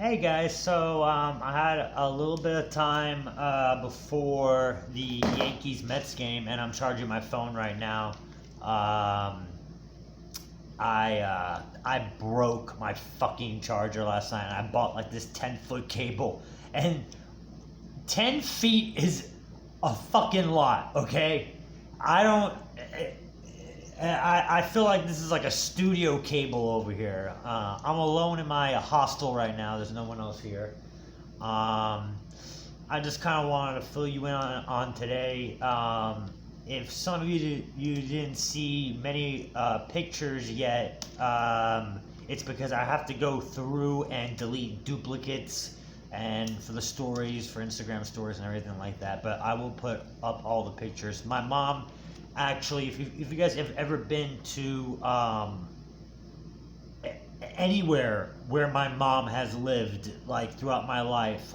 Hey guys, so I had a little bit of time before the Yankees Mets game, and I'm charging my phone right now. Um, I broke my fucking charger last night, and I bought like this 10-foot cable, and 10 feet is a fucking lot. Okay, I don't. I feel like this is like a studio cable over here. I'm alone in my hostel right now. There's no one else here. I just kind of wanted to fill you in on today. If some of you didn't see many pictures yet, it's because I have to go through and delete duplicates and for the stories, for Instagram stories and everything like that. But I will put up all the pictures. My mom, actually, if you guys have ever been to anywhere where my mom has lived, like throughout my life,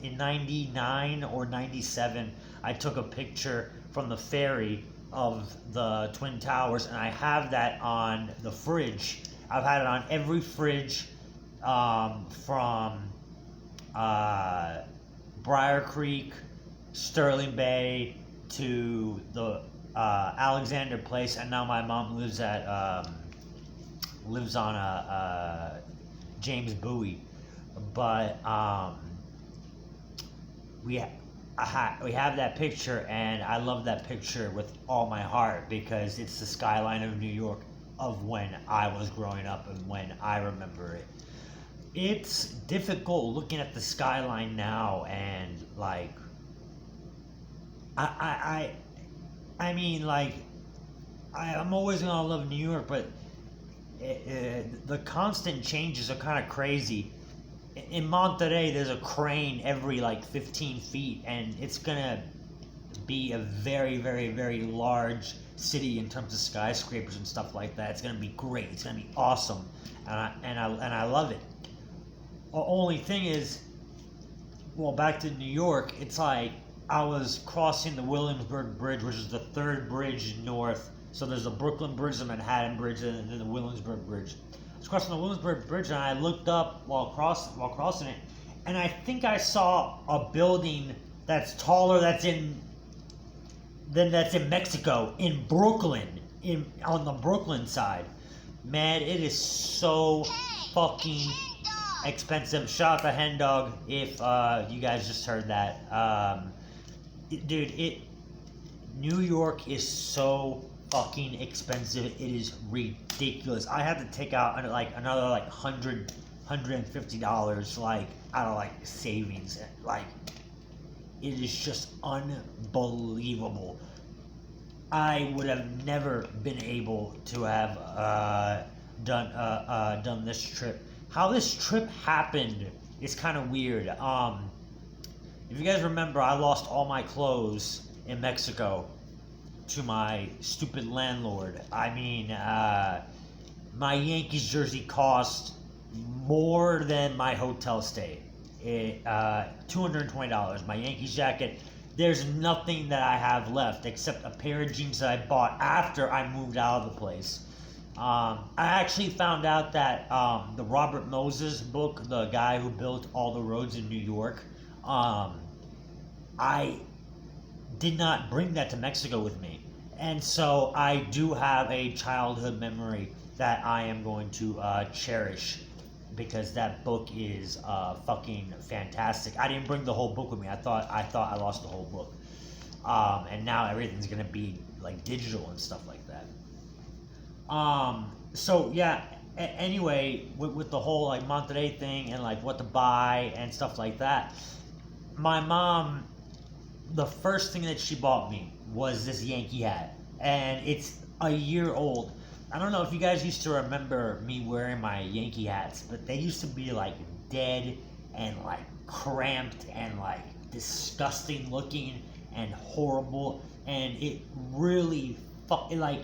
in 99 or 97, I took a picture from the ferry of the Twin Towers, and I have that on the fridge. I've had it on every fridge from Briar Creek, Sterling Bay, to the Alexander Place, and now my mom lives on a James Bowie. But we have that picture, and I love that picture with all my heart because it's the skyline of New York of when I was growing up and when I remember it. It's difficult looking at the skyline now, and like I mean, like I'm always gonna love New York, but the constant changes are kind of crazy. In Monterey, there's a crane every like 15 feet, and it's gonna be a very, very, very large city in terms of skyscrapers and stuff like that. It's gonna be great. It's gonna be awesome, and I love it. The only thing is, well, back to New York, it's like I was crossing the Williamsburg Bridge, which is the third bridge north. So there's the Brooklyn Bridge, the Manhattan Bridge, and then the Williamsburg Bridge. I was crossing the Williamsburg Bridge, and I looked up while crossing it, and I think I saw a building that's taller that's in Mexico, in Brooklyn, on the Brooklyn side. Man, it is so fucking expensive. Shout out to Hen Dog if you guys just heard that. Dude, New York is so fucking expensive. It is ridiculous. I had to take out like another like $150 like out of like savings. Like, it is just unbelievable. I would have never been able to have done this trip. How this trip happened is kind of weird. If you guys remember, I lost all my clothes in Mexico to my stupid landlord. I mean, my Yankees jersey cost more than my hotel stay. $220. My Yankees jacket. There's nothing that I have left except a pair of jeans that I bought after I moved out of the place. I actually found out that the Robert Moses book, the guy who built all the roads in New York, I did not bring that to Mexico with me. And so I do have a childhood memory that I am going to cherish, because that book is fucking fantastic. I didn't bring the whole book with me. I thought I lost the whole book. And now everything's gonna be like digital and stuff like that. So yeah, anyway, with the whole like Monterey thing and like what to buy and stuff like that, my mom, the first thing that she bought me was this Yankee hat, and it's a year old. I don't know if you guys used to remember me wearing my Yankee hats, but they used to be like dead and like cramped and like disgusting looking and horrible, and it really like,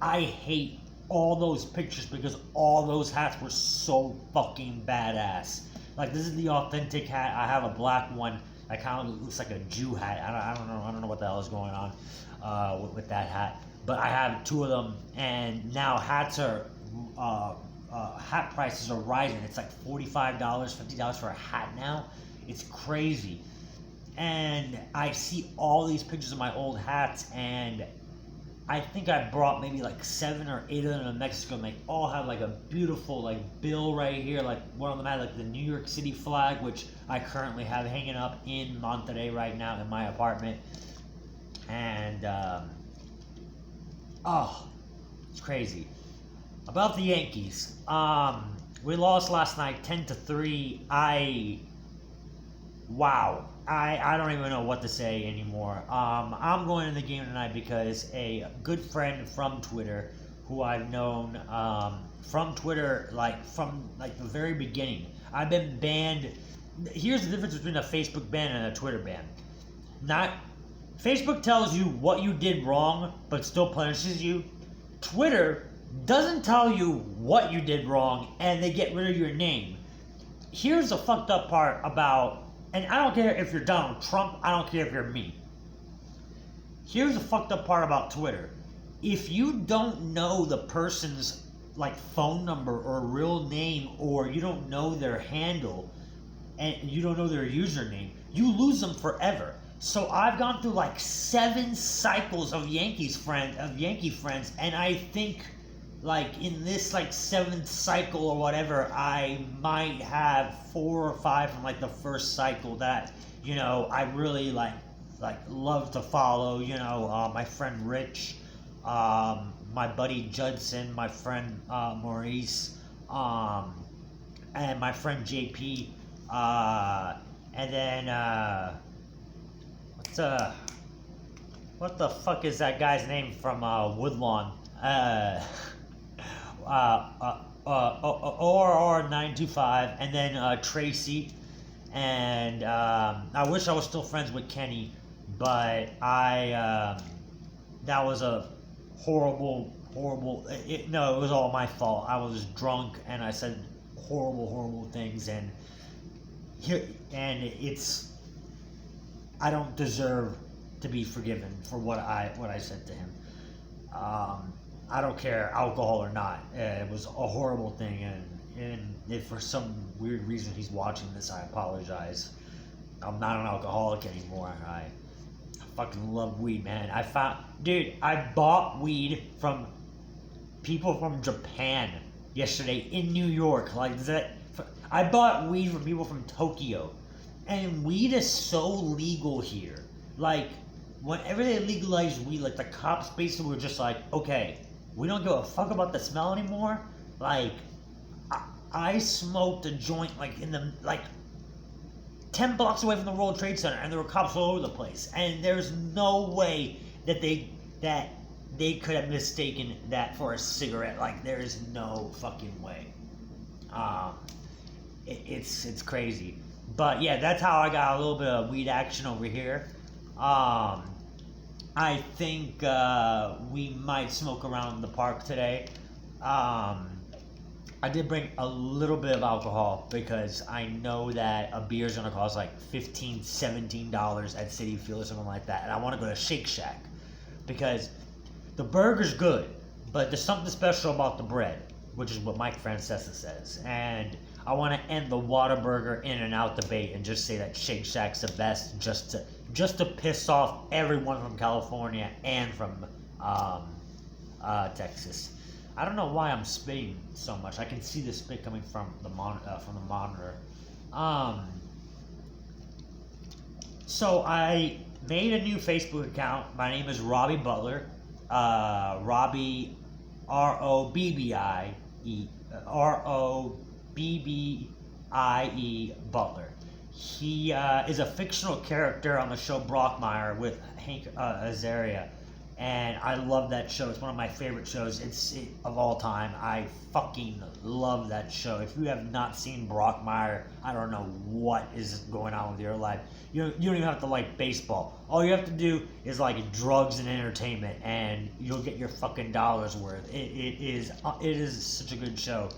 I hate all those pictures because all those hats were so fucking badass. Like, this is the authentic hat. I have a black one that kind of looks like a Jew hat. I don't know what the hell is going on with that hat. But I have two of them, and now hats are hat prices are rising. It's like $45, $50 for a hat now. It's crazy. And I see all these pictures of my old hats, and I think I brought maybe like 7 or 8 of them to Mexico, and they all have like a beautiful like bill right here. Like one of them had like the New York City flag, which I currently have hanging up in Monterrey right now in my apartment. And it's crazy. About the Yankees, we lost last night 10-3. Wow. I don't even know what to say anymore. I'm going to the game tonight because a good friend from Twitter, who I've known from Twitter, from the very beginning. I've been banned. Here's the difference between a Facebook ban and a Twitter ban. Facebook tells you what you did wrong, but still punishes you. Twitter doesn't tell you what you did wrong, and they get rid of your name. Here's the fucked up part about. And I don't care if you're Donald Trump, I don't care if you're me. Here's the fucked up part about Twitter. If you don't know the person's phone number or real name, or you don't know their handle, and you don't know their username, you lose them forever. So I've gone through 7 cycles of Yankee friends, and I think in this 7th cycle or whatever, I might have 4 or 5 from the first cycle that I really love to follow. My friend Rich, my buddy Judson, my friend Maurice, and my friend JP, and then what the fuck is that guy's name from Woodlawn? ORR925, and then Tracy, and I wish I was still friends with Kenny, but that was a horrible, it was all my fault. I was drunk and I said horrible things, and I don't deserve to be forgiven for what I said to him. I don't care, alcohol or not. It was a horrible thing, and if for some weird reason he's watching this, I apologize. I'm not an alcoholic anymore. I fucking love weed, man. I bought weed from people from Japan yesterday in New York. I bought weed from people from Tokyo, and weed is so legal here. Whenever they legalized weed, the cops basically were just okay, we don't give a fuck about the smell anymore. I smoked a joint in the 10 blocks away from the World Trade Center, and there were cops all over the place. And there's no way that they could have mistaken that for a cigarette. There is no fucking way. It's crazy. But yeah, that's how I got a little bit of weed action over here. I think we might smoke around the park today. I did bring a little bit of alcohol because I know that a beer is going to cost $15, $17 at City Field or something like that. And I want to go to Shake Shack because the burger's good, but there's something special about the bread, which is what Mike Francesa says. And I want to end the Whataburger In-N-Out debate and just say that Shake Shack's the best, just to piss off everyone from California and from Texas. I don't know why I'm spitting so much. I can see the spit coming from the monitor. So I made a new Facebook account. My name is Robbie Butler. Robbie, ROBBIE Butler. He is a fictional character on the show Brockmire with Hank Azaria, and I love that show. It's one of my favorite shows of all time. I fucking love that show. If you have not seen Brockmire, I don't know what is going on with your life. You don't even have to like baseball. All you have to do is like drugs and entertainment, and you'll get your fucking dollars worth. It is such a good show.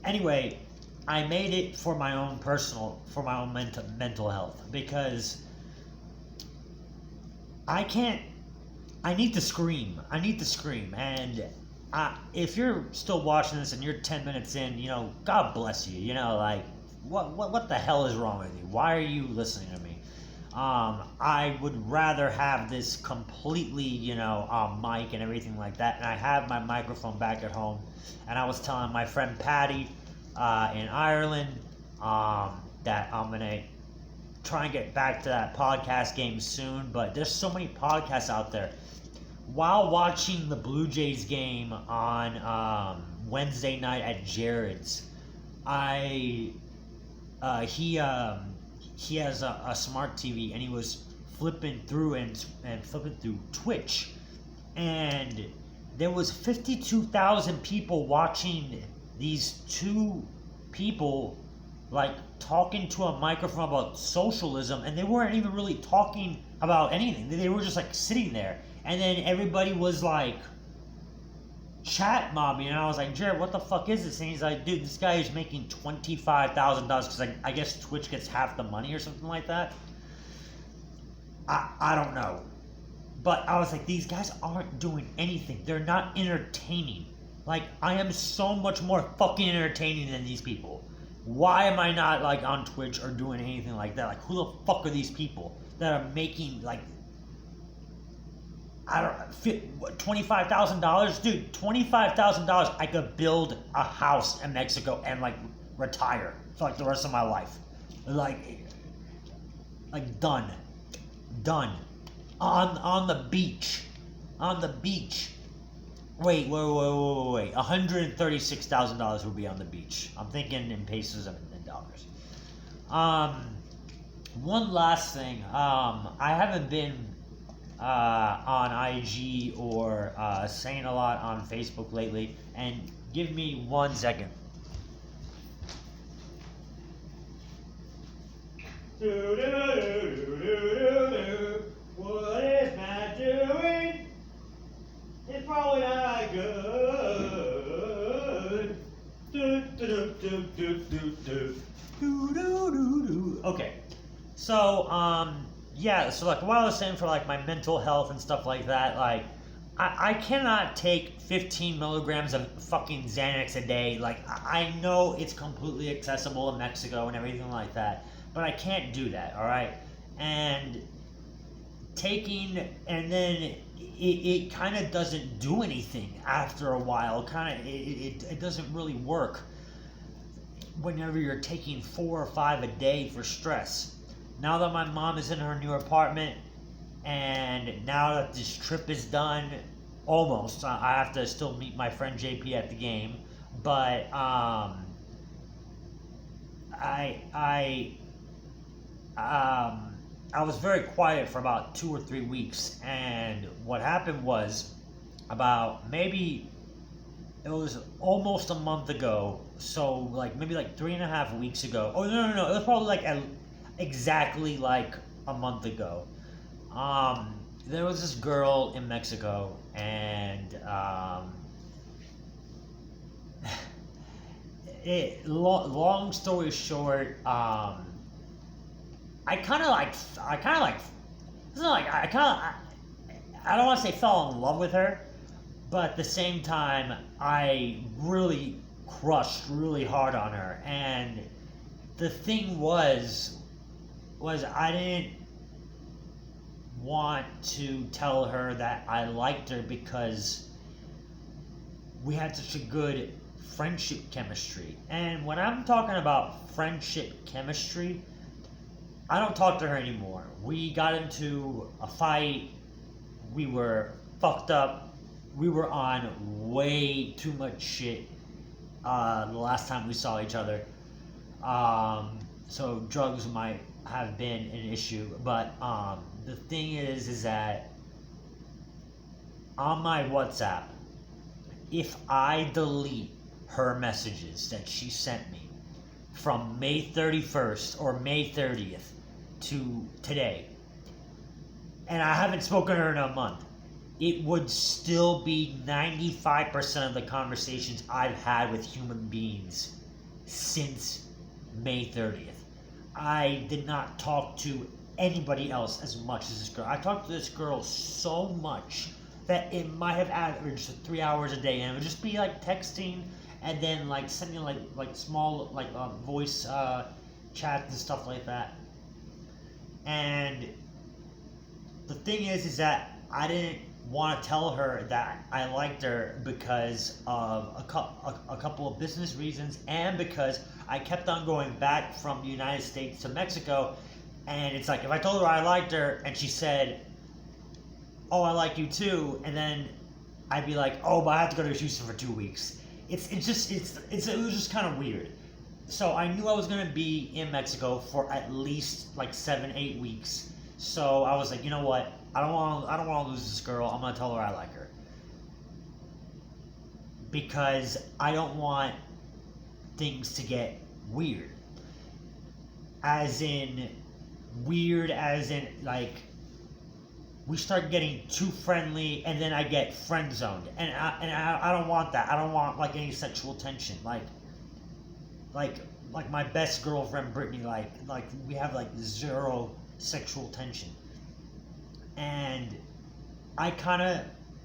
Anyway, I made it for my own mental health, because I need to scream, and if you're still watching this and you're 10 minutes in, God bless you. Like, what the hell is wrong with you? Why are you listening to me? I would rather have this completely, mic and everything like that. And I have my microphone back at home. And I was telling my friend Patty in Ireland that I'm going to try and get back to that podcast game soon. But there's so many podcasts out there. While watching the Blue Jays game on Wednesday night at Jared's, he has a smart TV, and he was flipping through and flipping through Twitch, and there was 52,000 people watching these two people like talking to a microphone about socialism, and they weren't even really talking about anything. They were just like sitting there, and then everybody was like chat mobbing, and I was like, Jared, what the fuck is this? And he's like, dude, this guy is making $25,000 because I guess Twitch gets half the money or something like that. I don't know, but I was like, these guys aren't doing anything. They're not entertaining. Like, I am so much more fucking entertaining than these people. Why am I not like on Twitch or doing anything like that? Like, who the fuck are these people that are making like, I don't know, $25,000? Dude, $25,000, I could build a house in Mexico and like retire for like the rest of my life. Like done. On the beach. Wait. $136,000 would be on the beach. I'm thinking in pesos and dollars. One last thing. I haven't been on IG or saying a lot on Facebook lately, and give me 1 second. What is Matt doing? It's probably not good. Okay, so yeah, so like what I was saying for like my mental health and stuff like that, like I cannot take 15 milligrams of fucking Xanax a day. Like I know it's completely accessible in Mexico and everything like that, but I can't do that, all right? And then it kind of doesn't do anything after a while. It doesn't really work whenever you're taking 4 or 5 a day for stress. Now that my mom is in her new apartment, and now that this trip is done, almost, I have to still meet my friend JP at the game, but I was very quiet for about 2 or 3 weeks, and what happened was, about maybe, it was almost a month ago, so like maybe like 3.5 weeks ago. Oh no, it was probably like exactly like a month ago. There was this girl in Mexico, and long story short, I don't want to say fell in love with her, but at the same time, I really crushed really hard on her. And the thing was I didn't want to tell her that I liked her because we had such a good friendship chemistry. And when I'm talking about friendship chemistry, I don't talk to her anymore. We got into a fight. We were fucked up. We were on way too much shit the last time we saw each other. So drugs might have been an issue. But the thing is that on my WhatsApp, if I delete her messages that she sent me from May 31st or May 30th to today, and I haven't spoken to her in a month, it would still be 95% of the conversations I've had with human beings since May 30th. I did not talk to anybody else as much as this girl. I talked to this girl so much that it might have averaged 3 hours a day, and it would just be like texting, and then like sending like small like voice chats and stuff like that. And the thing is that I didn't want to tell her that I liked her because of a couple of business reasons, and because I kept on going back from the United States to Mexico. And it's like, if I told her I liked her and she said, "Oh, I like you too," and then I'd be like, "Oh, but I have to go to Houston for 2 weeks." It was just kind of weird. So I knew I was gonna be in Mexico for at least like 7-8 weeks. So I was like, you know what? I don't want to lose this girl. I'm gonna tell her I like her, because I don't want things to get weird. As in, weird as in like, we start getting too friendly and then I get friend zoned, and I don't want that. I don't want like any sexual tension. Like my best girlfriend Brittany, like we have like zero sexual tension, and I kind of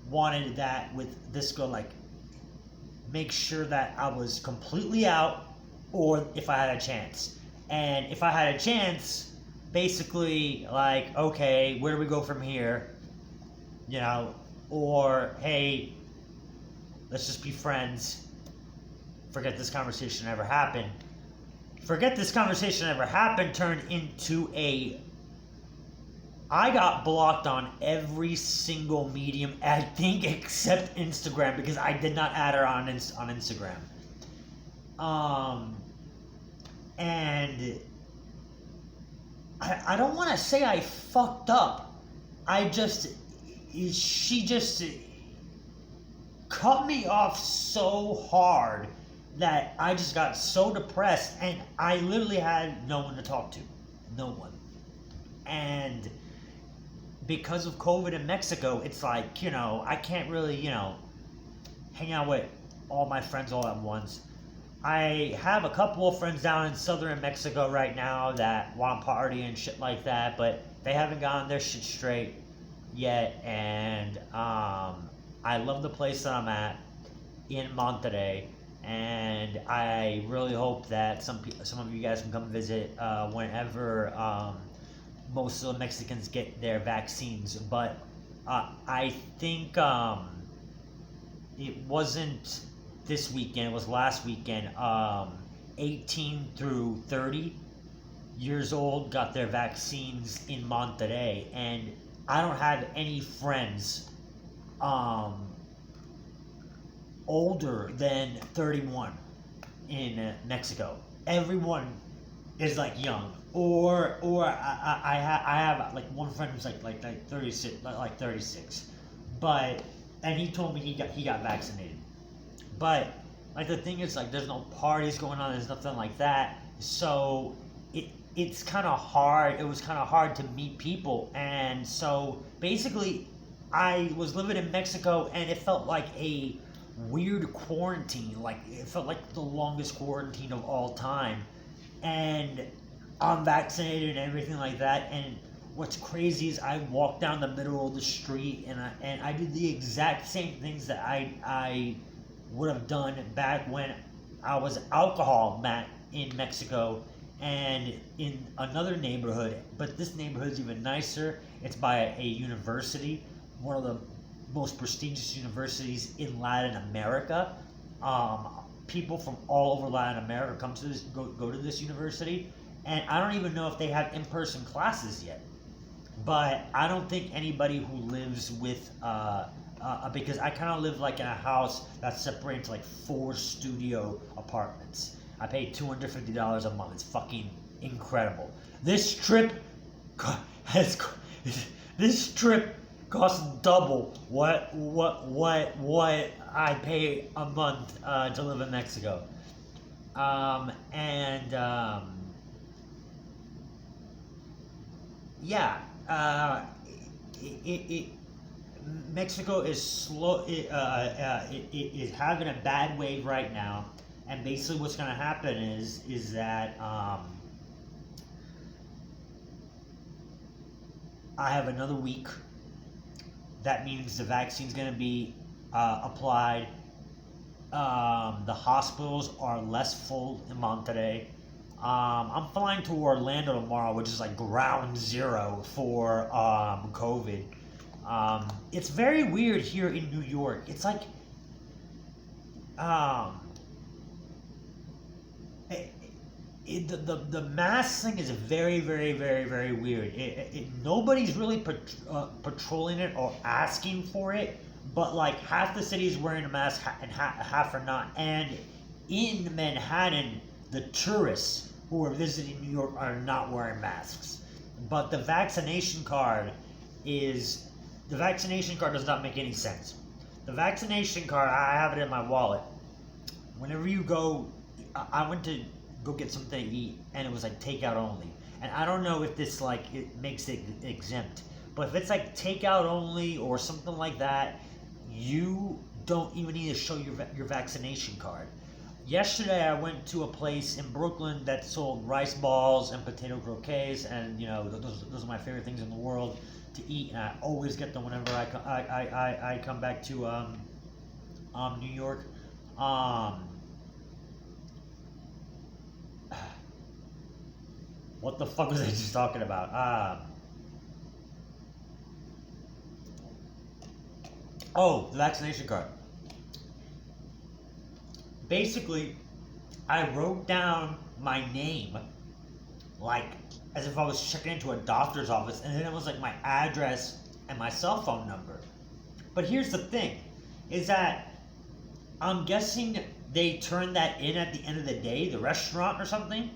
wanted that with this girl. Like, make sure that I was completely out, or if I had a chance. And if I had a chance, basically, like, okay, where do we go from here? You know, or hey, let's just be friends. Forget this conversation ever happened. Forget this conversation ever happened turned into a, I got blocked on every single medium, I think, except Instagram, because I did not add her on Instagram. And I don't want to say I fucked up. She just cut me off so hard that I just got so depressed, and I literally had no one to talk to. No one. And because of COVID in Mexico, it's like, I can't really, hang out with all my friends all at once. I have a couple of friends down in southern Mexico right now that want to party and shit like that, but they haven't gotten their shit straight yet. And I love the place that I'm at in Monterrey, and I really hope that some of you guys can come visit whenever most of the Mexicans get their vaccines. But I think it wasn't this weekend, it was last weekend. 18 through 30 years old got their vaccines in Monterrey, and I don't have any friends older than 31 in Mexico. Everyone is like young, or I have like one friend who's like 36, but and he told me he got vaccinated. But like, the thing is, like, there's no parties going on, there's nothing like that, so it's kind of hard. It was kind of hard to meet people, and so basically I was living in Mexico, and it felt like a weird quarantine. Like, it felt like the longest quarantine of all time, and I'm vaccinated and everything like that. And what's crazy is I walked down the middle of the street, and I did the exact same things that I would have done back when I was alcohol in Mexico, and in another neighborhood. But this neighborhood is even nicer. It's by a university, one of the most prestigious universities in Latin America. People from all over Latin America come to go to this university, and I don't even know if they have in-person classes yet. But I don't think anybody who lives with because I kind of live like in a house that's separated into like 4 studio apartments. I pay $250 a month. It's fucking incredible. This trip costs double what I pay a month to live in Mexico. Mexico is slow. It is having a bad wave right now, and basically what's going to happen is that I have another week That means the vaccine's going to be applied. The hospitals are less full in Monterey. I'm flying to Orlando tomorrow, which is like ground zero for COVID. It's very weird here in New York. It's like um, it, the mask thing is very, very, very, very weird. Nobody's really patrolling it or asking for it, but like half the city is wearing a mask and half are not. And in Manhattan, the tourists who are visiting New York are not wearing masks. But is the vaccination card does not make any sense. The vaccination card, I have it in my wallet. Whenever you go, I went to go get something to eat, and it was like takeout only. And I don't know if this like it makes it exempt, but if it's like takeout only or something like that, you don't even need to show your vaccination card. Yesterday, I went to a place in Brooklyn that sold rice balls and potato croquets, and those are my favorite things in the world to eat, and I always get them whenever I come back to New York. What the fuck was I just talking about? The vaccination card. Basically, I wrote down my name, like as if I was checking into a doctor's office, and then it was like my address and my cell phone number. But here's the thing, is that I'm guessing they turn that in at the end of the day, the restaurant or something.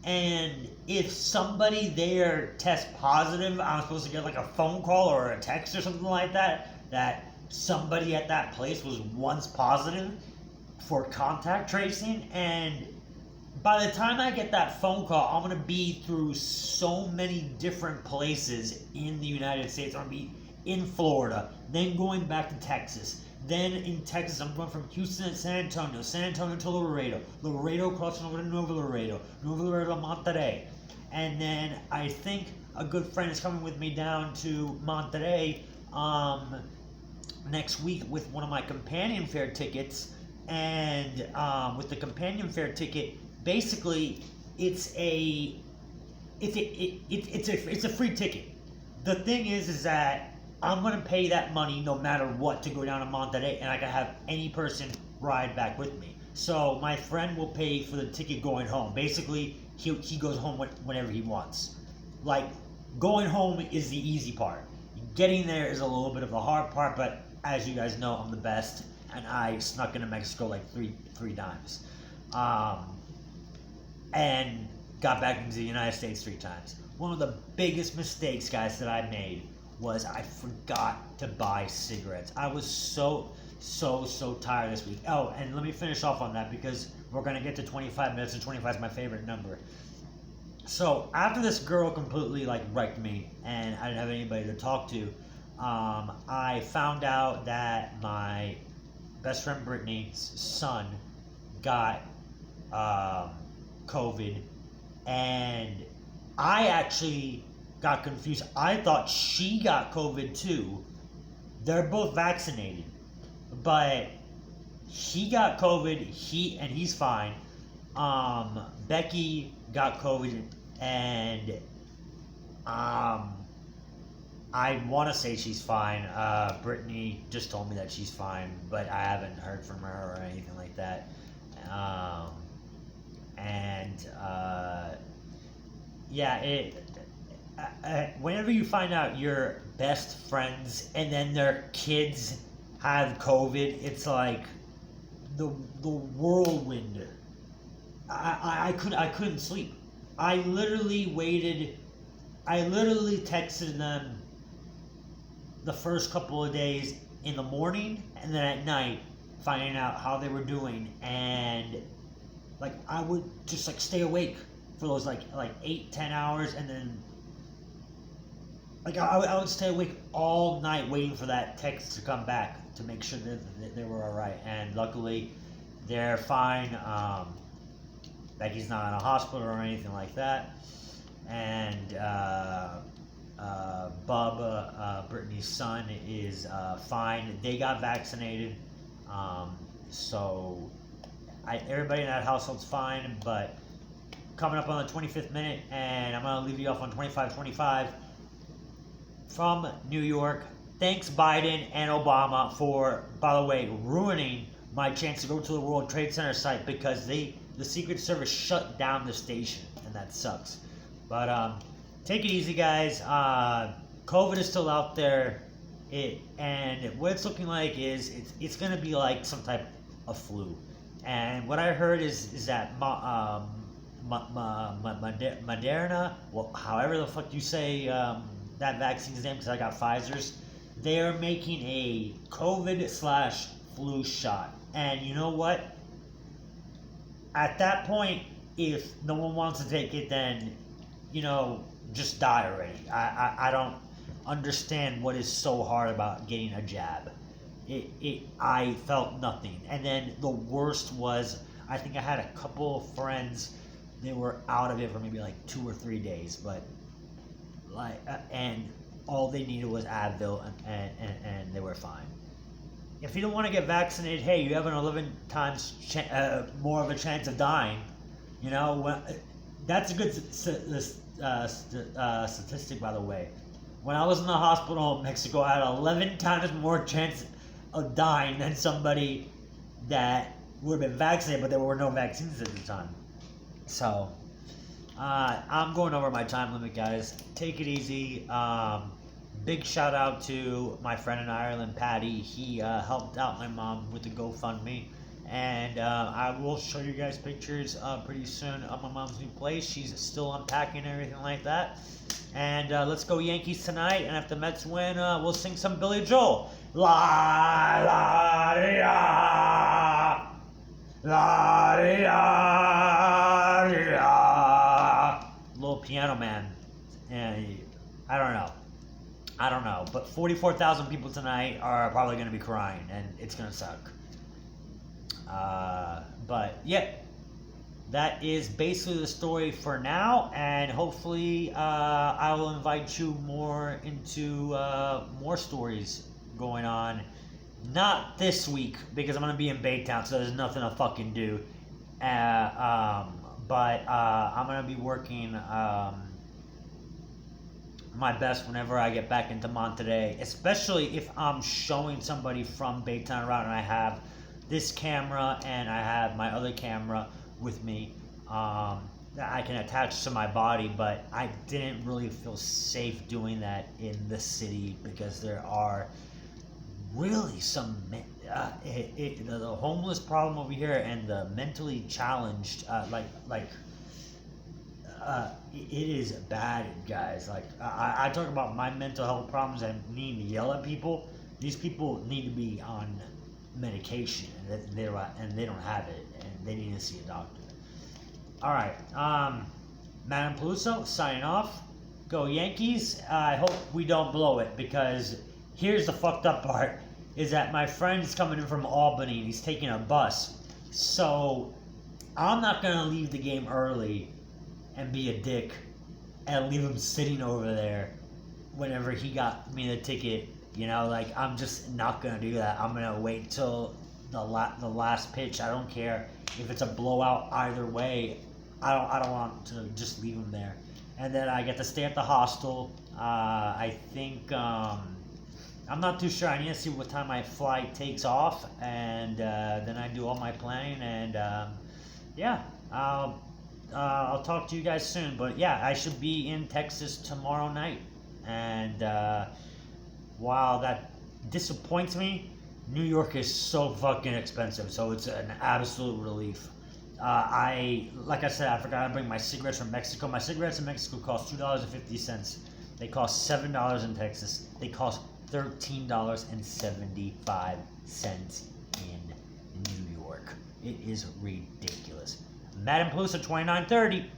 And if somebody there tests positive, I'm supposed to get like a phone call or a text or something like that, that somebody at that place was once positive for contact tracing. And by the time I get that phone call, I'm going to be through so many different places in the United States. I'm going to be in Florida, then going back to Texas. Then in Texas, I'm going from Houston to San Antonio to Laredo crossing over to Nuevo Laredo to Monterey. And then I think a good friend is coming with me down to Monterey next week with one of my companion fare tickets. And with the companion fare ticket, basically it's a free ticket. The thing is that I'm going to pay that money no matter what to go down to Monterey, and I can have any person ride back with me. So my friend will pay for the ticket going home. Basically, he goes home whenever he wants. Like, going home is the easy part. Getting there is a little bit of the hard part, but as you guys know, I'm the best, and I snuck into Mexico like three times. And got back into the United States 3 times. One of the biggest mistakes, guys, that I made was I forgot to buy cigarettes. I was so tired this week. Oh, and let me finish off on that because we're going to get to 25 minutes, and 25 is my favorite number. So after this girl completely like wrecked me and I didn't have anybody to talk to, I found out that my best friend Brittany's son got COVID, and I actually got confused. I thought she got COVID too. They're both vaccinated, but he got COVID. He's fine. Becky got COVID, and I want to say she's fine. Brittany just told me that she's fine, but I haven't heard from her or anything like that. Whenever you find out your best friends and then their kids have COVID, it's like the whirlwind. I couldn't sleep. I literally texted them the first couple of days in the morning and then at night, finding out how they were doing, and like I would just like stay awake for those like 8-10 hours, and then like I would stay awake all night waiting for that text to come back to make sure that they were all right. And luckily, they're fine. Becky's not in a hospital or anything like that. And Bubba, Brittany's son, is fine. They got vaccinated, so everybody in that household's fine. But coming up on the 25th minute, and I'm gonna leave you off on 25-25 from New York. Thanks Biden and Obama for, by the way, ruining my chance to go to the World Trade Center site because the Secret Service shut down the station, and that sucks. But take it easy, guys. COVID is still out there, and what it's looking like is it's gonna be like some type of flu. And what I heard is that Moderna, well, however the fuck you say that vaccine's name, because I got Pfizer's, they are making a COVID/flu shot. And you know what? At that point, if no one wants to take it, then, just die already. I don't understand what is so hard about getting a jab. I felt nothing. And then the worst was, I think I had a couple of friends, they were out of it for maybe like 2 or 3 days, but and all they needed was Advil, and they were fine. If you don't want to get vaccinated, hey, you have an 11 times more of a chance of dying. That's a good statistic, by the way. When I was in the hospital in Mexico, I had 11 times more chance of dying than somebody that would have been vaccinated, but there were no vaccines at the time. So, I'm going over my time limit, guys. Take it easy. Big shout out to my friend in Ireland, Patty. He helped out my mom with the GoFundMe. And I will show you guys pictures pretty soon of my mom's new place. She's still unpacking and everything like that. And let's go Yankees tonight. And if the Mets win, we'll sing some Billy Joel. La la da, la da, little piano man. And I don't know. But 44,000 people tonight are probably going to be crying, and it's going to suck. But yeah, that is basically the story for now, and hopefully I will invite you more into more stories going on. Not this week, because I'm going to be in Baytown, so there's nothing to fucking do. But I'm going to be working my best whenever I get back into Monterey, especially if I'm showing somebody from Baytown around and I have this camera and I have my other camera with me that I can attach to my body. But I didn't really feel safe doing that in the city because there are really some the homeless problem over here and the mentally challenged it is bad, guys. I talk about my mental health problems and needing to yell at people. These people need to be on medication, and they don't have it, and they need to see a doctor. All right, Madam Peluso signing off. Go Yankees. I hope we don't blow it, because here's the fucked up part: is that my friend's coming in from Albany and he's taking a bus, so I'm not gonna leave the game early and be a dick and leave him sitting over there whenever he got me the ticket. I'm just not gonna do that. I'm gonna wait till the last pitch. I don't care if it's a blowout either way. I don't want to just leave him there. And then I get to stay at the hostel. I think I'm not too sure. I need to see what time my flight takes off, and then I do all my planning. And yeah, I'll talk to you guys soon. But yeah, I should be in Texas tomorrow night. And while that disappoints me, New York is so fucking expensive, so it's an absolute relief. Like I said, I forgot to bring my cigarettes from Mexico. My cigarettes in Mexico cost $2.50. They cost $7 in Texas. They cost $13.75 in New York. It is ridiculous. Madam Pelusa 2930.